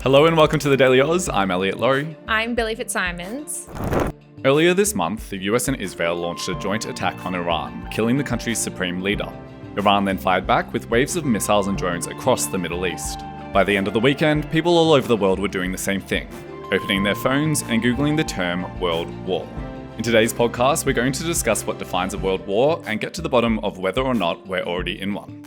Hello and welcome to the Daily Aus. I'm Elliot, Lawry. I'm Billi FitzSimons. Earlier this month, the US and Israel launched a joint attack on Iran, killing the country's supreme leader. Iran then fired back with waves of missiles and drones across the Middle East. By the end of the weekend, people all over the world were doing the same thing, opening their phones and Googling the term World War. In today's podcast, we're going to discuss what defines a world war and get to the bottom of whether or not we're already in one.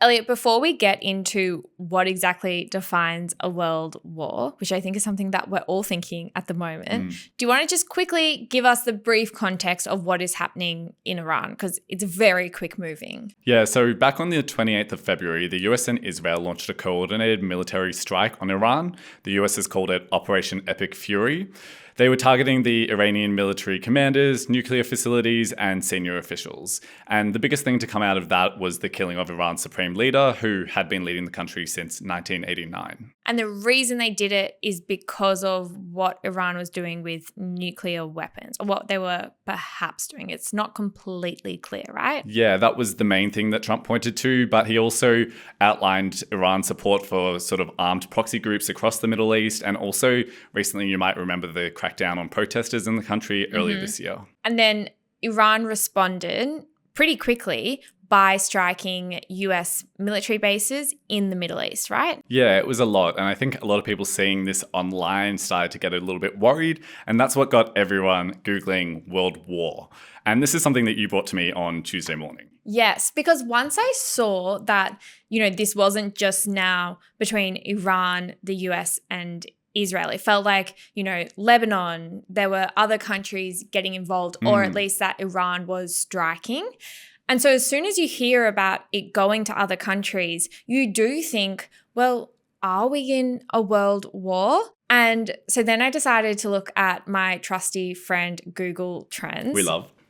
Elliot, before we get into what exactly defines a world war, which I think is something that we're all thinking at the moment, do you want to just quickly give us the brief context of what is happening in Iran? Because it's very quick moving. Yeah, so back on the 28th of February, the US and Israel launched a coordinated military strike on Iran. The US has called it Operation Epic Fury. They were targeting the Iranian military commanders, nuclear facilities, and senior officials. And the biggest thing to come out of that was the killing of Iran's supreme leader, who had been leading the country since 1989. And the reason they did it is because of what Iran was doing with nuclear weapons, or what they were perhaps doing. It's not completely clear, right? Yeah, that was the main thing that Trump pointed to, but he also outlined Iran's support for sort of armed proxy groups across the Middle East, and also recently you might remember the crackdown on protesters in the country earlier this year. And then Iran responded pretty quickly by striking US military bases in the Middle East, right? Yeah, it was a lot. And I think a lot of people seeing this online started to get a little bit worried. And that's what got everyone Googling World War. And this is something that you brought to me on Tuesday morning. Yes, because once I saw that, this wasn't just now between Iran, the US, and Israel. It felt like, Lebanon, there were other countries getting involved, or at least that Iran was striking. And so as soon as you hear about it going to other countries, you do think, well, are we in a world war? And so then I decided to look at my trusty friend Google Trends.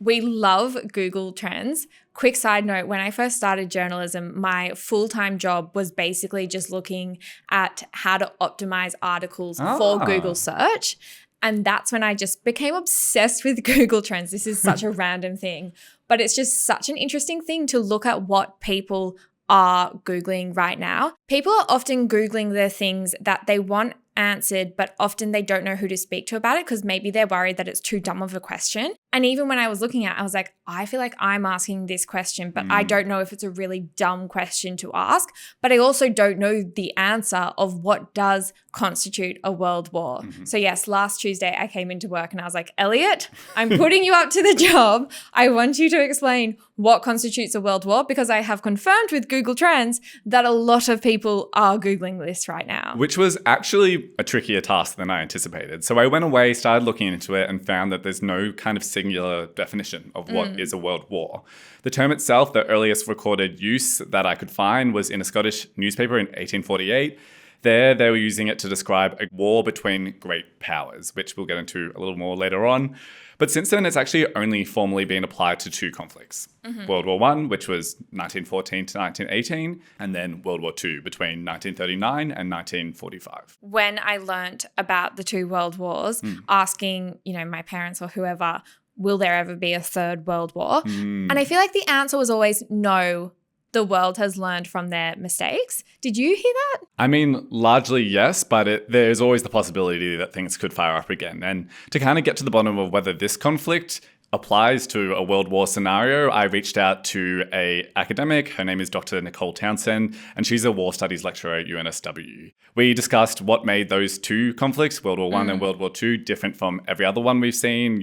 We love Google Trends. Quick side note, when I first started journalism, my full-time job was basically just looking at how to optimize articles for Google search. And that's when I just became obsessed with Google Trends. This is such a random thing, but it's just such an interesting thing to look at what people are Googling right now. People are often Googling the things that they want answered, but often they don't know who to speak to about it because maybe they're worried that it's too dumb of a question. And even when I was looking at it, I was like, I feel like I'm asking this question, but I don't know if it's a really dumb question to ask. But I also don't know the answer of what does constitute a world war. So yes, last Tuesday I came into work and I was like, Elliot, I'm putting you up to the job. I want you to explain what constitutes a world war, because I have confirmed with Google Trends that a lot of people are Googling this right now. Which was actually a trickier task than I anticipated. So I went away, started looking into it, and found that there's no kind of singular definition of what is a world war. The term itself, the earliest recorded use that I could find was in a Scottish newspaper in 1848. There, they were using it to describe a war between great powers, which we'll get into a little more later on. But since then, it's actually only formally been applied to two conflicts. World War I, which was 1914 to 1918, and then World War II between 1939 and 1945. When I learnt about the two world wars, asking, my parents or whoever, will there ever be a third world war? And I feel like the answer was always no. The world has learned from their mistakes. Did you hear that? I mean, largely yes, but there's always the possibility that things could fire up again. And to kind of get to the bottom of whether this conflict applies to a world war scenario, I reached out to an academic. Her name is Dr. Nicole Townsend, and she's a war studies lecturer at UNSW. We discussed what made those two conflicts, World War I and World War II, different from every other one we've seen.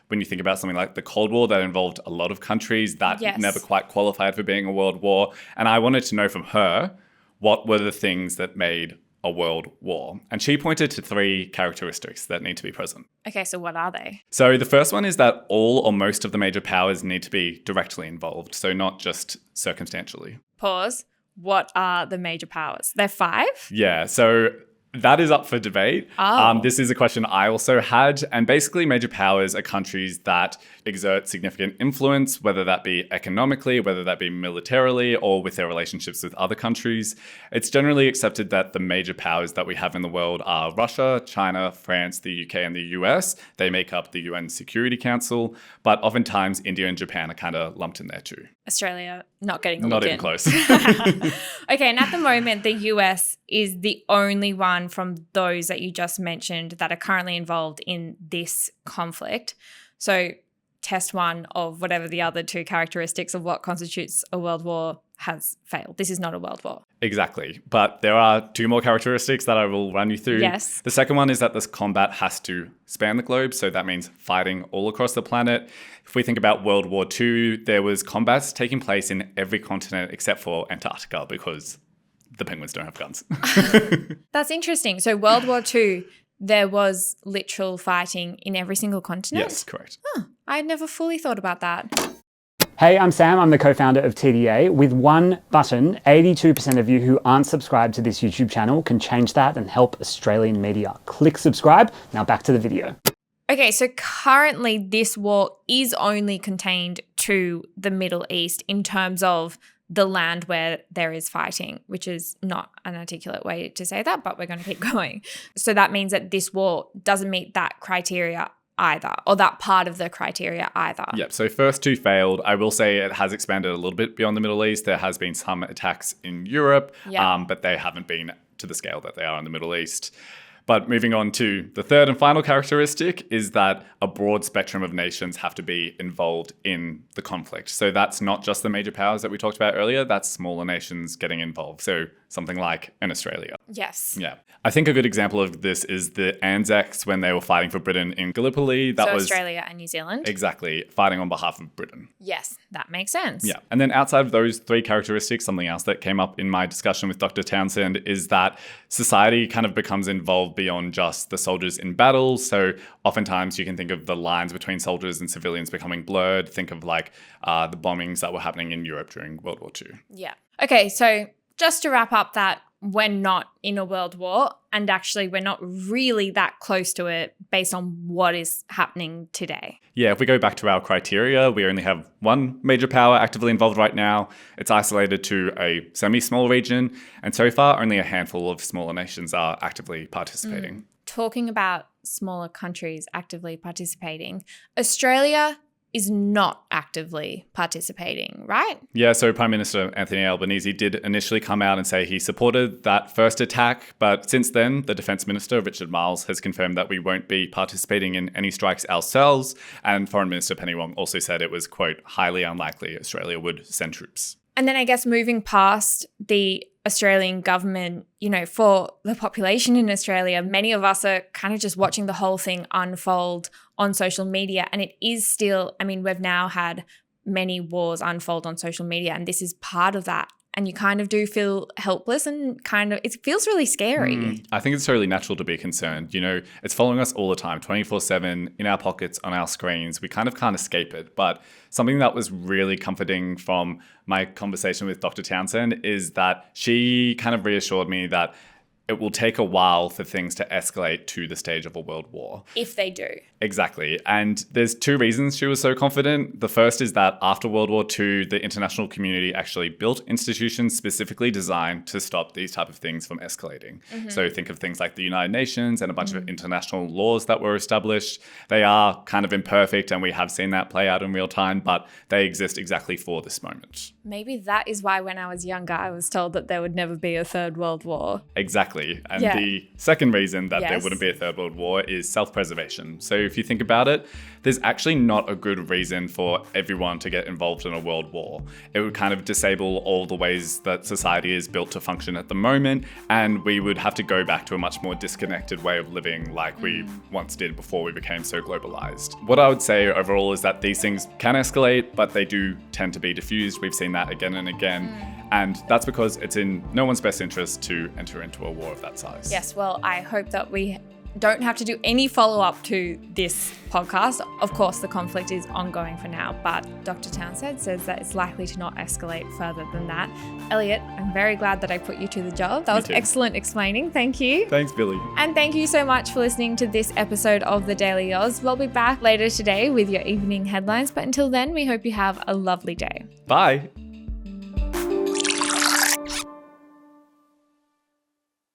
When you think about something like the Cold War that involved a lot of countries, that never quite qualified for being a world war. And I wanted to know from her, what were the things that made a world war? And she pointed to three characteristics that need to be present. Okay, so what are they? So the first one is that all or most of the major powers need to be directly involved, so not just circumstantially. Pause. What are the major powers? They're 5? Yeah, so That is up for debate. Oh. This is a question I also had. And basically, major powers are countries that exert significant influence, whether that be economically, whether that be militarily, or with their relationships with other countries. It's generally accepted that the major powers that we have in the world are Russia, China, France, the UK, and the US. They make up the UN Security Council. But oftentimes, India and Japan are kind of lumped in there too. Australia not getting a Not look even in. close. Okay, and at the moment, the US is the only one from those that you just mentioned that are currently involved in this conflict. So test one of whatever the other two characteristics of what constitutes a world war has failed. This is not a world war. Exactly. But there are two more characteristics that I will run you through. Yes. The second one is that this combat has to span the globe. So that means fighting all across the planet. If we think about World War II, there was combats taking place in every continent except for Antarctica because the penguins don't have guns. That's interesting. So World War II, there was literal fighting in every single continent? Yes, correct. I had never fully thought about that. Hey, I'm Sam. I'm the co-founder of TDA. With one button, 82% of you who aren't subscribed to this YouTube channel can change that and help Australian media. Click subscribe. Now back to the video. Okay, so currently this war is only contained to the Middle East in terms of the land where there is fighting, which is not an articulate way to say that, but we're going to keep going. So that means that this war doesn't meet that criteria either, or that part of the criteria either. Yep. So first two failed. I will say it has expanded a little bit beyond the Middle East. There has been some attacks in Europe, but they haven't been to the scale that they are in the Middle East. But moving on to the third and final characteristic is that a broad spectrum of nations have to be involved in the conflict. So that's not just the major powers that we talked about earlier, that's smaller nations getting involved. So something like in Australia. Yes. Yeah. I think a good example of this is the Anzacs when they were fighting for Britain in Gallipoli. That So was Australia and New Zealand. exactly fighting on behalf of Britain. Yes, that makes sense. Yeah. And then outside of those three characteristics, something else that came up in my discussion with Dr. Townsend is that society kind of becomes involved beyond just the soldiers in battle. So oftentimes you can think of the lines between soldiers and civilians becoming blurred. Think of like the bombings that were happening in Europe during World War II. Yeah. Okay, so just to wrap up that we're not in a world war, and actually we're not really that close to it based on what is happening today. Yeah, if we go back to our criteria, we only have one major power actively involved right now. It's isolated to a semi-small region, and so far only a handful of smaller nations are actively participating. Talking about smaller countries actively participating, Australia is not actively participating, right? Yeah, so Prime Minister Anthony Albanese did initially come out and say he supported that first attack, but since then, the Defence Minister, Richard Marles, has confirmed that we won't be participating in any strikes ourselves, and Foreign Minister Penny Wong also said it was, quote, highly unlikely Australia would send troops. And then I guess moving past the Australian government, you know, for the population in Australia, many of us are kind of just watching the whole thing unfold on social media. And it is still, I mean, we've now had many wars unfold on social media, and this is part of that. And you kind of do feel helpless and kind of, it feels really scary. I think it's totally natural to be concerned. You know, it's following us all the time, 24/7, in our pockets, on our screens. We kind of can't escape it. But something that was really comforting from my conversation with Dr. Townsend is that she kind of reassured me that it will take a while for things to escalate to the stage of a world war. If they do. Exactly. And there's two reasons she was so confident. The first is that after World War II, the international community actually built institutions specifically designed to stop these type of things from escalating. So think of things like the United Nations and a bunch of international laws that were established. They are kind of imperfect, and we have seen that play out in real time, but they exist exactly for this moment. Maybe that is why when I was younger, I was told that there would never be a third world war. Exactly. And Yeah. the second reason that there Yes. wouldn't be a third world war is self-preservation. So if you think about it, there's actually not a good reason for everyone to get involved in a world war. It would kind of disable all the ways that society is built to function at the moment, and we would have to go back to a much more disconnected way of living like we once did before we became so globalized. What I would say overall is that these things can escalate, but they do tend to be diffused. We've seen that again and again. And that's because it's in no one's best interest to enter into a war of that size. Yes, well, I hope that we don't have to do any follow-up to this podcast. Of course, the conflict is ongoing for now, but Dr. Townsend says that it's likely to not escalate further than that. Elliot, I'm very glad that I put you to the job. That was excellent explaining. Thank you. Thanks, Billi. And thank you so much for listening to this episode of The Daily Aus. We'll be back later today with your evening headlines, but until then, we hope you have a lovely day. Bye.